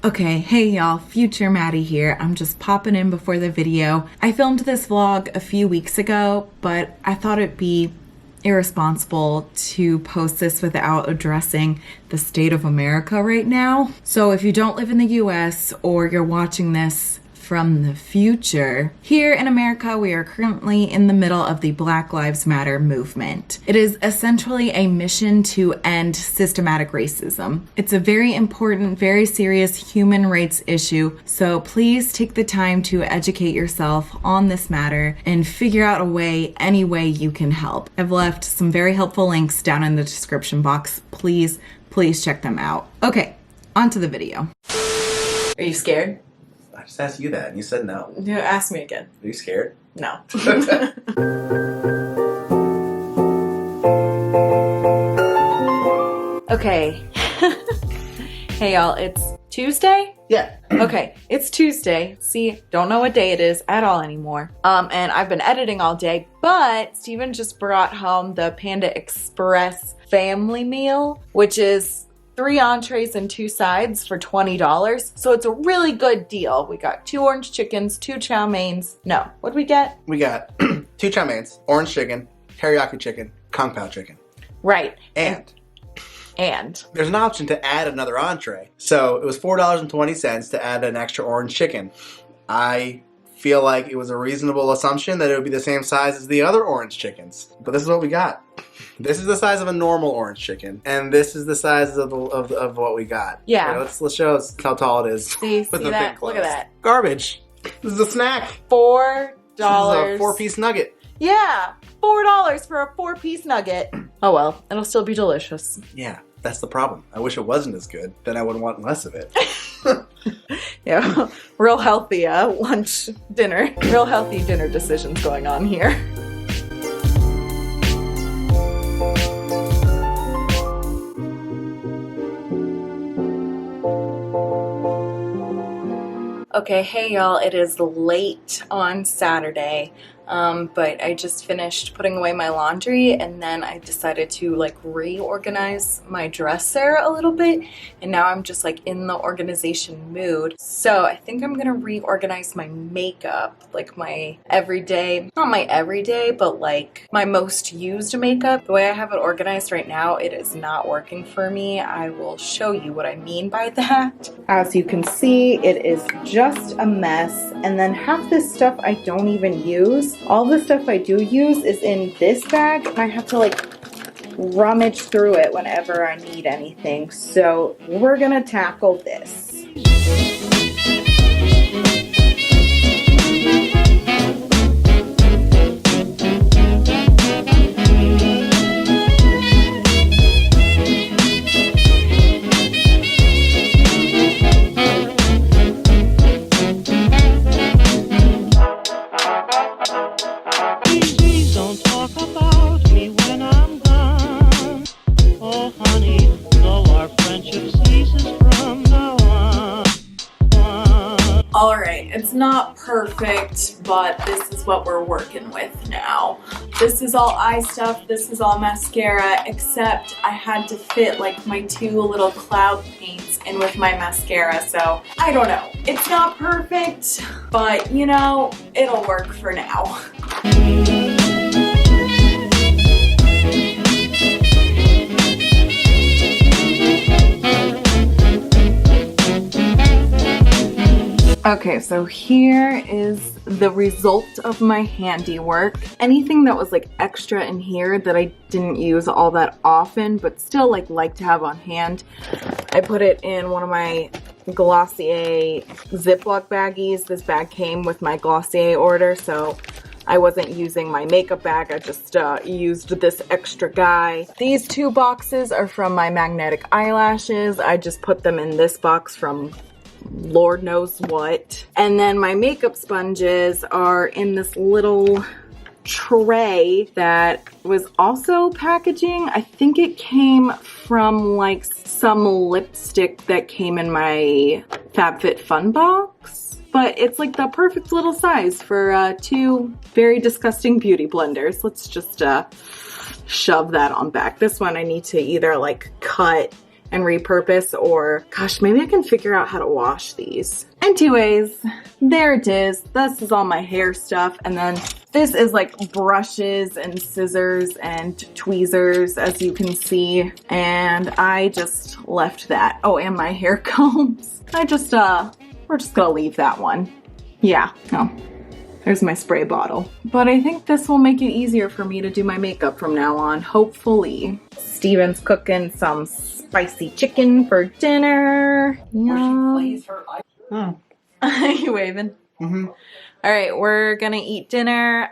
Okay, hey y'all, future Maddie here. I'm just popping in before the video. I filmed this vlog a few weeks ago, but I thought it'd be irresponsible to post this without addressing the state of America right now. So if you don't live in the US or you're watching this from the future, here in America, we are currently in the middle of the Black Lives Matter movement. It is essentially a mission to end systematic racism. It's a very important, very serious human rights issue, so please take the time to educate yourself on this matter and figure out a way, any way you can help. I've left some very helpful links down in the description box. Please check them out. Okay, on to the video. Are you scared? I just asked you that and you said no. No, ask me again. Are you scared? No. Okay. Hey y'all, it's Tuesday? Yeah. Okay, it's Tuesday. See, don't know what day it is at all anymore. And I've been editing all day, but Steven just brought home the Panda Express family meal, which is 3 entrees and 2 sides for $20. So it's a really good deal. We got 2 orange chickens, 2 chow mains. No, what'd we get? We got 2 chow mains, orange chicken, teriyaki chicken, kung pao chicken. Right. And there's an option to add another entree. So it was $4.20 to add an extra orange chicken. I feel like it was a reasonable assumption that it would be the same size as the other orange chickens. But this is what we got. This is the size of a normal orange chicken, and this is the size of what we got. Yeah. Okay, let's show us how tall it is. See that? Look at that. Garbage. This is a snack. $4. This is a 4-piece nugget. Yeah, $4 for a 4-piece nugget. Oh well, it'll still be delicious. Yeah, that's the problem. I wish it wasn't as good. Then I would want less of it. Yeah, real healthy lunch, dinner. Real healthy dinner decisions going on here. Okay, hey y'all, it is late on Saturday, but I just finished putting away my laundry and then I decided to like reorganize my dresser a little bit, and now I'm just like in the organization mood. So I think I'm gonna reorganize my makeup, like my everyday, not my everyday, but like my most used makeup. The way I have it organized right now, it is not working for me. I will show you what I mean by that. As you can see, it is just a mess, and then half this stuff I don't even use. All the stuff I do use is in this bag, and I have to like rummage through it whenever I need anything. So we're gonna tackle this. It's not perfect, but this is what we're working with now. This is all eye stuff, this is all mascara, except I had to fit like my 2 little cloud paints in with my mascara, so I don't know. It's not perfect, but you know, it'll work for now. Okay, so here is the result of my handiwork. Anything that was like extra in here that I didn't use all that often, but still like to have on hand, I put it in one of my Glossier Ziploc baggies. This bag came with my Glossier order, so I wasn't using my makeup bag. I just used this extra guy. These 2 boxes are from my magnetic eyelashes. I just put them in this box from Lord knows what. And then my makeup sponges are in this little tray that was also packaging. I think it came from like some lipstick that came in my FabFitFun box. But it's like the perfect little size for 2 very disgusting beauty blenders. Let's just shove that on back. This one I need to either like cut and repurpose, or gosh, maybe I can figure out how to wash these. Anyways, there it is. This is all my hair stuff. And then this is like brushes and scissors and tweezers, as you can see. And I just left that. Oh, and my hair combs. We're just gonna leave that one. Yeah, no. There's my spray bottle. But I think this will make it easier for me to do my makeup from now on, hopefully. Steven's cooking some spicy chicken for dinner. Yum. You waving? Mm-hmm. All right, we're gonna eat dinner.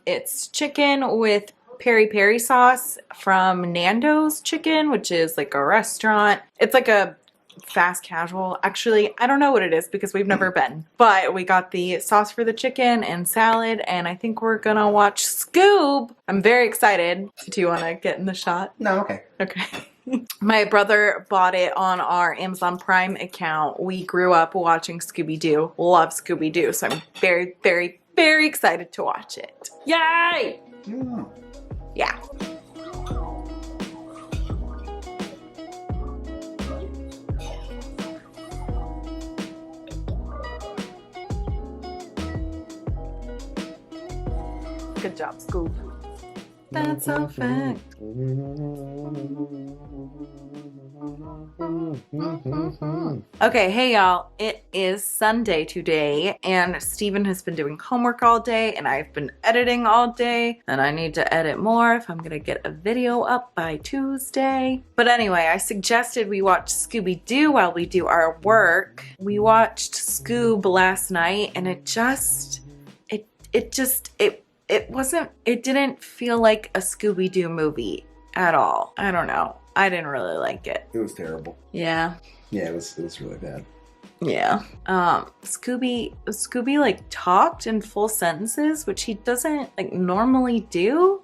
It's chicken with peri-peri sauce from Nando's Chicken, which is like a restaurant. It's like a fast casual. Actually, I don't know what it is because we've never been. But we got the sauce for the chicken and salad, and I think we're gonna watch Scoob. I'm very excited. Do you want to get in the shot? No, okay. Okay. My brother bought it on our Amazon Prime account. We grew up watching Scooby-Doo. Love Scooby-Doo. So I'm very, very, very excited to watch it. Yay! Mm. Yeah. Good job, Scoob. That's a fact. Okay, hey y'all. It is Sunday today, and Steven has been doing homework all day, and I've been editing all day, and I need to edit more if I'm gonna get a video up by Tuesday. But anyway, I suggested we watch Scooby-Doo while we do our work. We watched Scoob last night, and it didn't feel like a Scooby-Doo movie at all. I don't know. I didn't really like it. It was terrible. Yeah. Yeah, it was really bad. Yeah. Scooby like talked in full sentences, which he doesn't like normally do.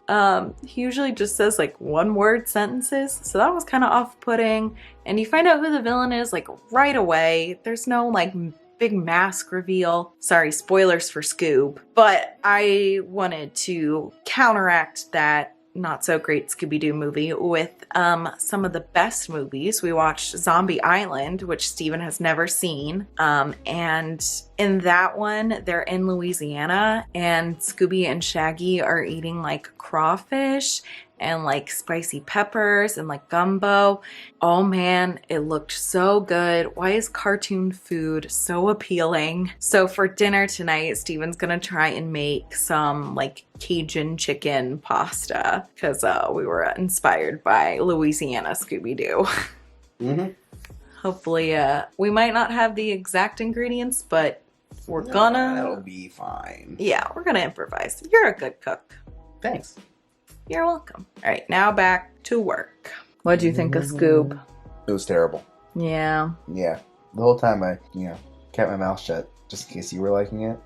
He usually just says like one word sentences. So that was kind of off-putting. And you find out who the villain is like right away. There's no like big mask reveal. Sorry, spoilers for Scoob. But I wanted to counteract that not so great Scooby-Doo movie with some of the best movies. We watched Zombie Island, which Steven has never seen. And in that one, they're in Louisiana, and Scooby and Shaggy are eating like crawfish and like spicy peppers and like gumbo. Oh man, it looked so good. Why is cartoon food so appealing? So for dinner tonight, Steven's gonna try and make some like Cajun chicken pasta because we were inspired by Louisiana Scooby-Doo. Mm-hmm. Hopefully, we might not have the exact ingredients, but we're gonna... That'll be fine. Yeah, we're gonna improvise. You're a good cook. Thanks. You're welcome. All right, now back to work. What'd you think of Scoob? It was terrible. Yeah. Yeah. The whole time I, kept my mouth shut just in case you were liking it.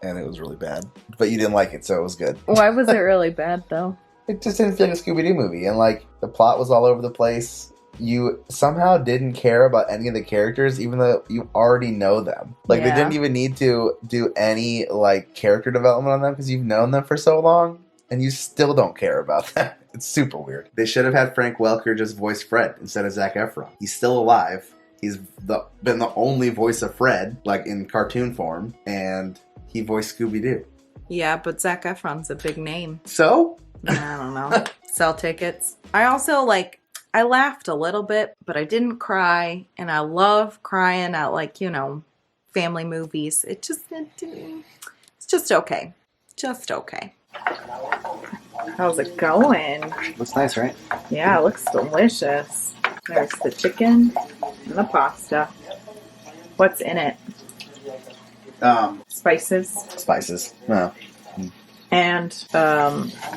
And it was really bad. But you didn't like it, so it was good. Why was it really bad, though? It just didn't feel like a Scooby-Doo movie. And, like, the plot was all over the place. You somehow didn't care about any of the characters, even though you already know them. Like, They didn't even need to do any, like, character development on them because you've known them for so long. And you still don't care about that. It's super weird. They should have had Frank Welker just voice Fred instead of Zac Efron. He's still alive. He's been the only voice of Fred, like in cartoon form, and he voiced Scooby-Doo. Yeah, but Zac Efron's a big name. So? I don't know. Sell tickets. I also, I laughed a little bit, but I didn't cry. And I love crying at, family movies. It's just okay. Just okay. How's it going? Looks nice, right? Yeah, it looks delicious. There's the chicken and the pasta. What's in it? Spices. Spices. No. And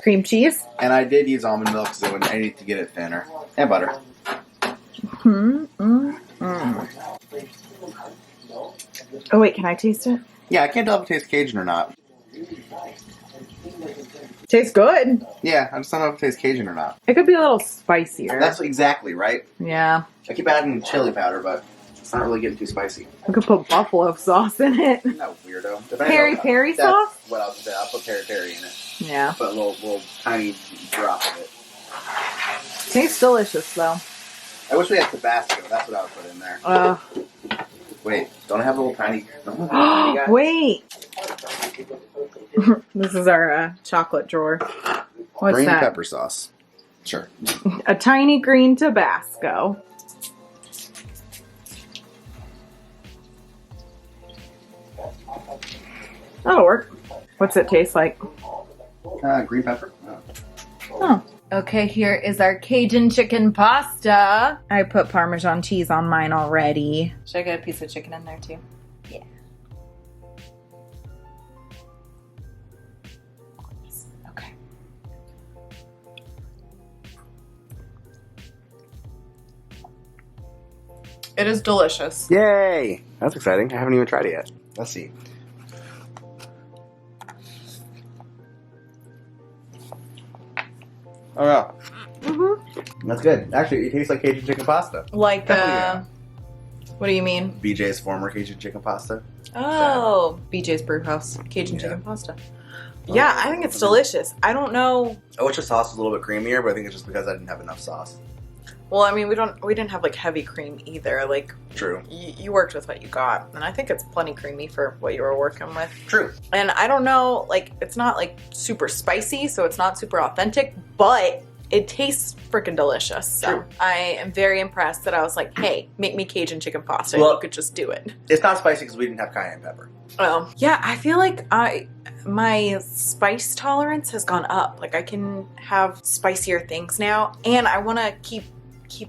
cream cheese. And I did use almond milk because I need to get it thinner. And butter. Oh wait, can I taste it? Yeah, I can't tell if it tastes Cajun or not. Tastes good. Yeah, I just don't know if it tastes Cajun or not. It could be a little spicier. That's exactly right. Yeah. I keep adding chili powder, but it's not really getting too spicy. We could put buffalo sauce in it. No, weirdo. Peri-peri sauce? That's what I'll say. I'll put peri-peri in it. Yeah. Put a little tiny drop of it. Tastes delicious, though. I wish we had Tabasco. That's what I would put in there. Wait, don't I have a little tiny... Wait! This is our chocolate drawer. What's green that? pepper sauce. Sure. A tiny green Tabasco. That'll work. What's it taste like? Green pepper. Oh. Okay, here is our Cajun chicken pasta. I put Parmesan cheese on mine already. Should I get a piece of chicken in there too? Yeah. Okay. It is delicious. Yay! That's exciting. I haven't even tried it yet. Let's see. Oh yeah. That's good. Actually, it tastes like Cajun chicken pasta. Like what do you mean? BJ's former Cajun chicken pasta. Oh, BJ's Brewhouse Cajun chicken pasta. Yeah, I think it's delicious. I don't know. I wish the sauce was a little bit creamier, but I think it's just because I didn't have enough sauce. Well, I mean, we didn't have like heavy cream either. Like, true. You worked with what you got, and I think it's plenty creamy for what you were working with. True. And I don't know, like, it's not like super spicy, so it's not super authentic, but it tastes freaking delicious. So True. I am very impressed that I was like, hey, make me Cajun chicken pasta. Well, and you could just do it. It's not spicy because we didn't have cayenne pepper. Yeah, I feel like my spice tolerance has gone up. Like, I can have spicier things now, and I want to keep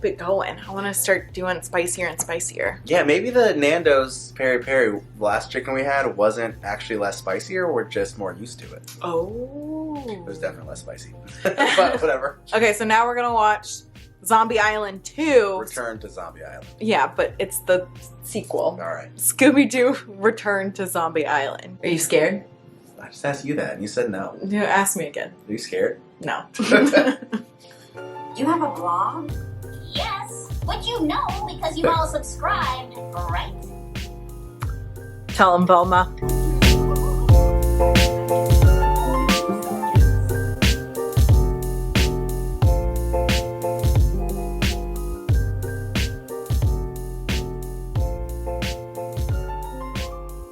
it going. I want to start doing spicier and spicier. Yeah, maybe the Nando's peri peri last chicken we had wasn't actually less spicier. We're just more used to it. Oh. It was definitely less spicy. But whatever. Okay, so now we're going to watch Zombie Island 2. Return to Zombie Island. Yeah, but it's the sequel. All right. Scooby-Doo Return to Zombie Island. Are you scared? I just asked you that and you said no. No, ask me again. Are you scared? No. You have a blog? Yes, which you know because you've all subscribed, right? Tell him, Velma.